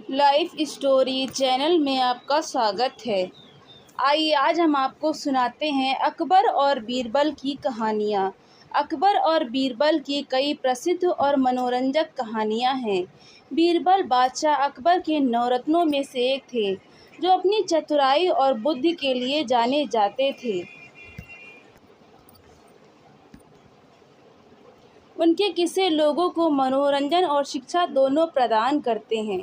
Life story channel में आपका स्वागत है। आइए आज हम आपको सुनाते हैं अकबर और बीरबल की कहानियाँ। अकबर और बीरबल की कई प्रसिद्ध और मनोरंजक कहानियाँ हैं। बीरबल बादशाह अकबर के नौरत्नों में से एक थे, जो अपनी चतुराई और बुद्धि के लिए जाने जाते थे। उनके किस्से लोगों को मनोरंजन और शिक्षा दोनों प्रदान करते हैं।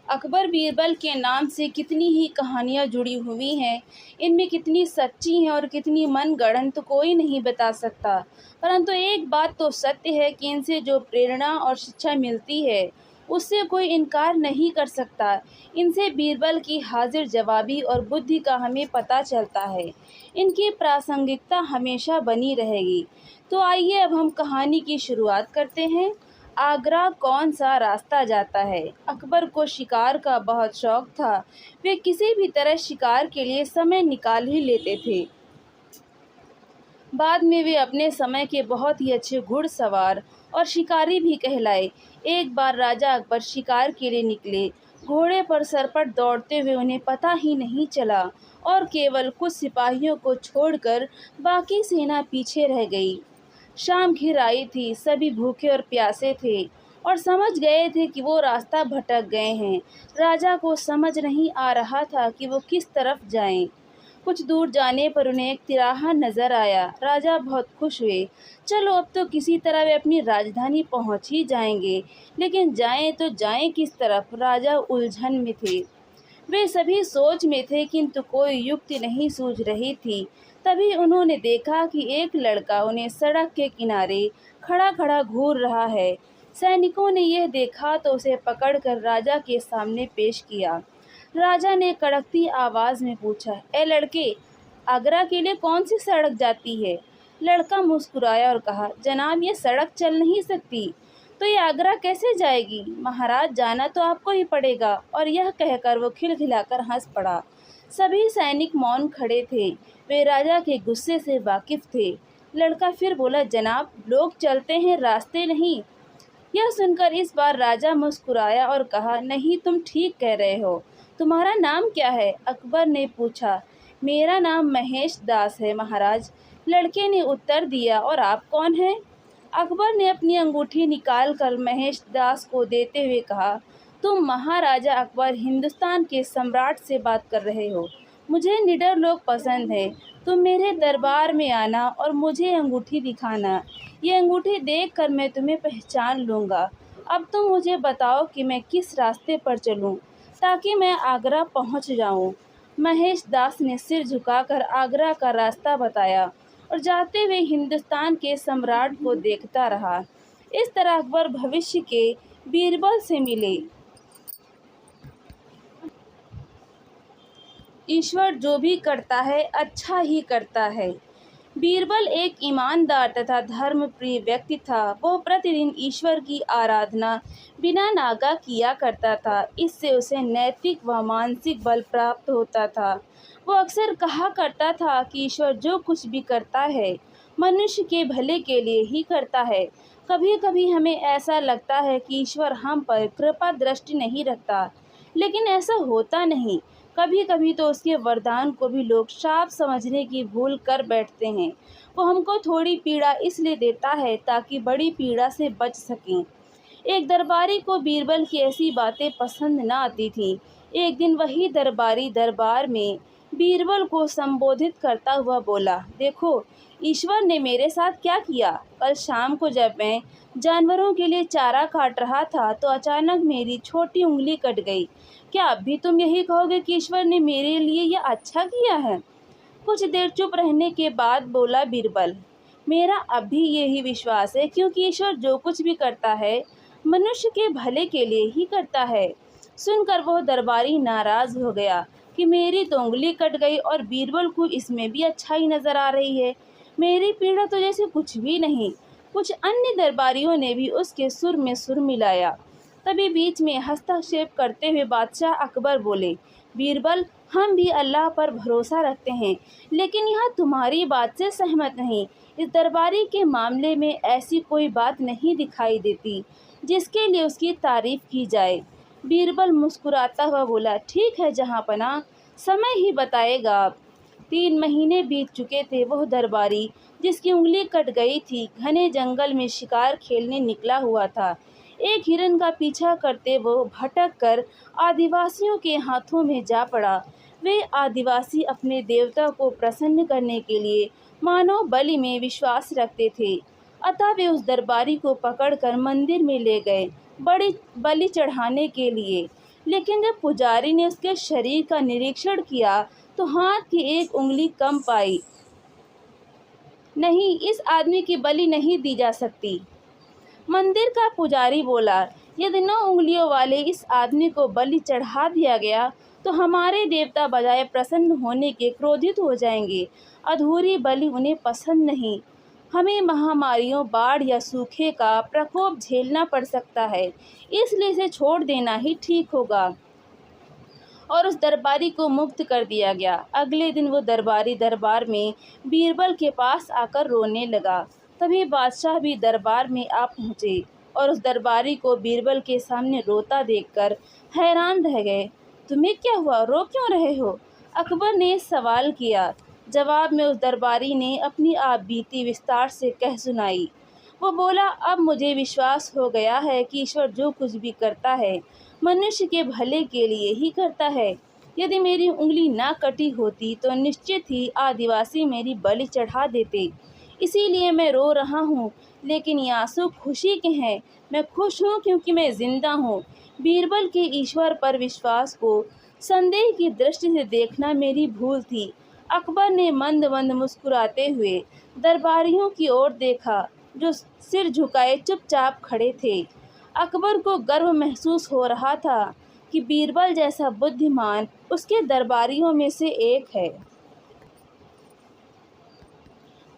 अकबर बीरबल के नाम से कितनी ही कहानियाँ जुड़ी हुई हैं। इनमें कितनी सच्ची हैं और कितनी मनगढ़ंत कोई नहीं बता सकता। परंतु एक बात तो सत्य है कि इनसे जो प्रेरणा और शिक्षा मिलती है, उससे कोई इनकार नहीं कर सकता। इनसे बीरबल की हाजिर जवाबी और बुद्धि का हमें पता चलता है। इनकी प्रासंगिकता हमेशा बनी रहेगी। तो आइए अब हम कहानी की शुरुआत करते हैं। आगरा कौन सा रास्ता जाता है। अकबर को शिकार का बहुत शौक था। वे किसी भी तरह शिकार के लिए समय निकाल ही लेते थे। बाद में वे अपने समय के बहुत ही अच्छे घुड़सवार और शिकारी भी कहलाए। एक बार राजा अकबर शिकार के लिए निकले। घोड़े पर सरपट दौड़ते हुए उन्हें पता ही नहीं चला और केवल कुछ सिपाहियों को छोड़कर बाकी सेना पीछे रह गई। शाम घिर आई थी। सभी भूखे और प्यासे थे और समझ गए थे कि वो रास्ता भटक गए हैं। राजा को समझ नहीं आ रहा था कि वो किस तरफ जाएं। कुछ दूर जाने पर उन्हें एक तिराहा नजर आया। राजा बहुत खुश हुए। चलो अब तो किसी तरह वे अपनी राजधानी पहुंच ही जाएंगे, लेकिन जाएं तो जाएं किस तरफ? राजा उलझन में थे। वे सभी सोच में थे, किंतु कोई युक्ति नहीं सूझ रही थी। तभी उन्होंने देखा कि एक लड़का उन्हें सड़क के किनारे खड़ा खड़ा घूर रहा है। सैनिकों ने यह देखा तो उसे पकड़कर राजा के सामने पेश किया। राजा ने कड़कती आवाज में पूछा, ए लड़के, आगरा के लिए कौन सी सड़क जाती है? लड़का मुस्कुराया और कहा, जनाब, ये सड़क चल नहीं सकती। तो ये आगरा कैसे जाएगी? महाराज, जाना तो आपको ही पड़ेगा। और यह कहकर वो खिलखिलाकर हंस पड़ा। सभी सैनिक मौन खड़े थे। वे राजा के गुस्से से वाकिफ थे। लड़का फिर बोला, जनाब, लोग चलते हैं, रास्ते नहीं। यह सुनकर इस बार राजा मुस्कुराया और कहा, नहीं, तुम ठीक कह रहे हो। तुम्हारा नाम क्या है? अकबर ने पूछा। मेरा नाम महेश दास है महाराज, लड़के ने उत्तर दिया। और आप कौन हैं? अकबर ने अपनी अंगूठी निकालकर महेश दास को देते हुए कहा, तुम महाराजा अकबर हिंदुस्तान के सम्राट से बात कर रहे हो। मुझे निडर लोग पसंद हैं। तुम मेरे दरबार में आना और मुझे अंगूठी दिखाना। ये अंगूठी देखकर मैं तुम्हें पहचान लूँगा। अब तुम मुझे बताओ कि मैं किस रास्ते पर चलूँ ताकि मैं आगरा पहुँच जाऊँ। महेश दास ने सिर झुकाकर आगरा का रास्ता बताया और जाते हुए हिंदुस्तान के सम्राट को देखता रहा। इस तरह अकबर भविष्य के बीरबल से मिले। ईश्वर जो भी करता है अच्छा ही करता है। बीरबल एक ईमानदार तथा धर्मप्रिय व्यक्ति था। वो प्रतिदिन ईश्वर की आराधना बिना नागा किया करता था। इससे उसे नैतिक व मानसिक बल प्राप्त होता था। वो अक्सर कहा करता था कि ईश्वर जो कुछ भी करता है, मनुष्य के भले के लिए ही करता है। कभी कभी हमें ऐसा लगता है कि ईश्वर हम पर कृपा दृष्टि नहीं रखता, लेकिन ऐसा होता नहीं। कभी कभी तो उसके वरदान को भी लोग शाप समझने की भूल कर बैठते हैं। वो हमको थोड़ी पीड़ा इसलिए देता है ताकि बड़ी पीड़ा से बच सकें। एक दरबारी को बीरबल की ऐसी बातें पसंद न आती थीं। एक दिन वही दरबारी दरबार में बीरबल को संबोधित करता हुआ बोला, देखो, ईश्वर ने मेरे साथ क्या किया। कल शाम को जब मैं जानवरों के लिए चारा काट रहा था तो अचानक मेरी छोटी उंगली कट गई। क्या अब भी तुम यही कहोगे कि ईश्वर ने मेरे लिए यह अच्छा किया है? कुछ देर चुप रहने के बाद बोला बीरबल, मेरा अब भी यही विश्वास है, क्योंकि ईश्वर जो कुछ भी करता है मनुष्य के भले के लिए ही करता है। सुनकर वह दरबारी नाराज हो गया कि मेरी तो उंगली कट गई और बीरबल को इसमें भी अच्छाई नजर आ रही है। मेरी पीड़ा तो जैसे कुछ भी नहीं। कुछ अन्य दरबारियों ने भी उसके सुर में सुर मिलाया। तभी बीच में हस्तक्षेप करते हुए बादशाह अकबर बोले, बीरबल, हम भी अल्लाह पर भरोसा रखते हैं, लेकिन यह तुम्हारी बात से सहमत नहीं। इस दरबारी के मामले में ऐसी कोई बात नहीं दिखाई देती जिसके लिए उसकी तारीफ़ की जाए। बीरबल मुस्कुराता हुआ बोला, ठीक है जहाँपनाह, समय ही बताएगा। 3 महीने बीत चुके थे। वह दरबारी जिसकी उंगली कट गई थी, घने जंगल में शिकार खेलने निकला हुआ था। एक हिरन का पीछा करते वो भटक कर आदिवासियों के हाथों में जा पड़ा। वे आदिवासी अपने देवता को प्रसन्न करने के लिए मानव बलि में विश्वास रखते थे, अतः वे उस दरबारी को पकड़कर मंदिर में ले गए बड़ी बलि चढ़ाने के लिए। लेकिन जब पुजारी ने उसके शरीर का निरीक्षण किया तो हाथ की एक उंगली कम पाई। नहीं, इस आदमी की बलि नहीं दी जा सकती। मंदिर का पुजारी बोला, यदि 9 उंगलियों वाले इस आदमी को बलि चढ़ा दिया गया तो हमारे देवता बजाय प्रसन्न होने के क्रोधित हो जाएंगे। अधूरी बलि उन्हें पसंद नहीं। हमें महामारियों, बाढ़ या सूखे का प्रकोप झेलना पड़ सकता है, इसलिए इसे छोड़ देना ही ठीक होगा। और उस दरबारी को मुक्त कर दिया गया। अगले दिन वो दरबारी दरबार में बीरबल के पास आकर रोने लगा। तभी बादशाह भी दरबार में आ पहुँचे और उस दरबारी को बीरबल के सामने रोता देखकर हैरान रह गए। तुम्हें क्या हुआ, रो क्यों रहे हो? अकबर ने सवाल किया। जवाब में उस दरबारी ने अपनी आप बीती विस्तार से कह सुनाई। वो बोला, अब मुझे विश्वास हो गया है कि ईश्वर जो कुछ भी करता है मनुष्य के भले के लिए ही करता है। यदि मेरी उंगली ना कटी होती तो निश्चित ही आदिवासी मेरी बलि चढ़ा देते। इसीलिए मैं रो रहा हूँ, लेकिन ये आंसू खुशी के हैं। मैं खुश हूँ क्योंकि मैं जिंदा हूँ। बीरबल के ईश्वर पर विश्वास को संदेह की दृष्टि से देखना मेरी भूल थी। अकबर ने मंद मंद मुस्कुराते हुए दरबारियों की ओर देखा जो सिर झुकाए चुपचाप खड़े थे। अकबर को गर्व महसूस हो रहा था कि बीरबल जैसा बुद्धिमान उसके दरबारियों में से एक है।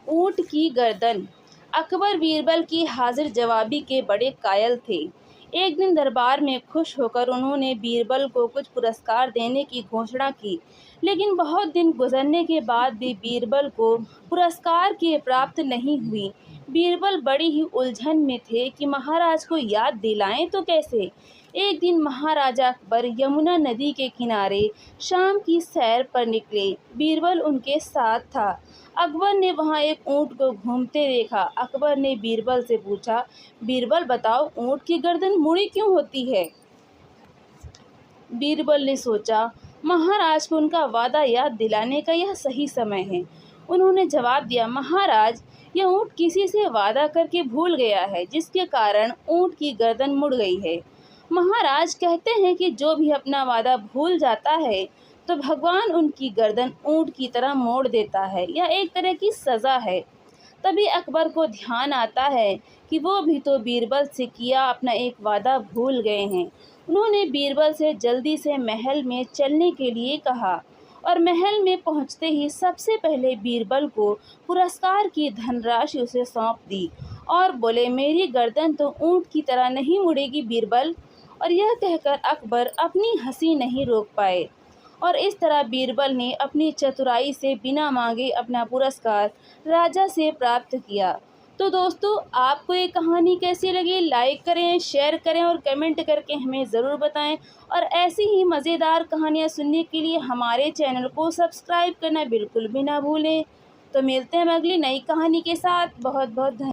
ऊंट की गर्दन। अकबर बीरबल की हाजिर जवाबी के बड़े कायल थे। एक दिन दरबार में खुश होकर उन्होंने बीरबल को कुछ पुरस्कार देने की घोषणा की, लेकिन बहुत दिन गुजरने के बाद भी बीरबल को पुरस्कार की प्राप्त नहीं हुई। बीरबल बड़ी ही उलझन में थे कि महाराज को याद दिलाएं तो कैसे। एक दिन महाराजा अकबर यमुना नदी के किनारे शाम की सैर पर निकले। बीरबल उनके साथ था। अकबर ने वहां एक ऊंट को घूमते देखा। अकबर ने बीरबल से पूछा, बीरबल बताओ, ऊंट की गर्दन मुड़ी क्यों होती है? बीरबल ने सोचा, महाराज को उनका वादा याद दिलाने का यह सही समय है। उन्होंने जवाब दिया, महाराज, यह ऊंट किसी से वादा करके भूल गया है, जिसके कारण ऊंट की गर्दन मुड़ गई है। महाराज कहते हैं कि जो भी अपना वादा भूल जाता है तो भगवान उनकी गर्दन ऊंट की तरह मोड़ देता है। यह एक तरह की सज़ा है। तभी अकबर को ध्यान आता है कि वो भी तो बीरबल से किया अपना एक वादा भूल गए हैं। उन्होंने बीरबल से जल्दी से महल में चलने के लिए कहा और महल में पहुंचते ही सबसे पहले बीरबल को पुरस्कार की धनराशि उसे सौंप दी और बोले, मेरी गर्दन तो ऊंट की तरह नहीं मुड़ेगी बीरबल। और यह कहकर अकबर अपनी हंसी नहीं रोक पाए और इस तरह बीरबल ने अपनी चतुराई से बिना मांगे अपना पुरस्कार राजा से प्राप्त किया। तो दोस्तों, आपको ये कहानी कैसी लगी? लाइक करें, शेयर करें और कमेंट करके हमें ज़रूर बताएं। और ऐसी ही मज़ेदार कहानियाँ सुनने के लिए हमारे चैनल को सब्सक्राइब करना बिल्कुल भी ना भूलें। तो मिलते हैं अगली नई कहानी के साथ। बहुत बहुत धन्यवाद।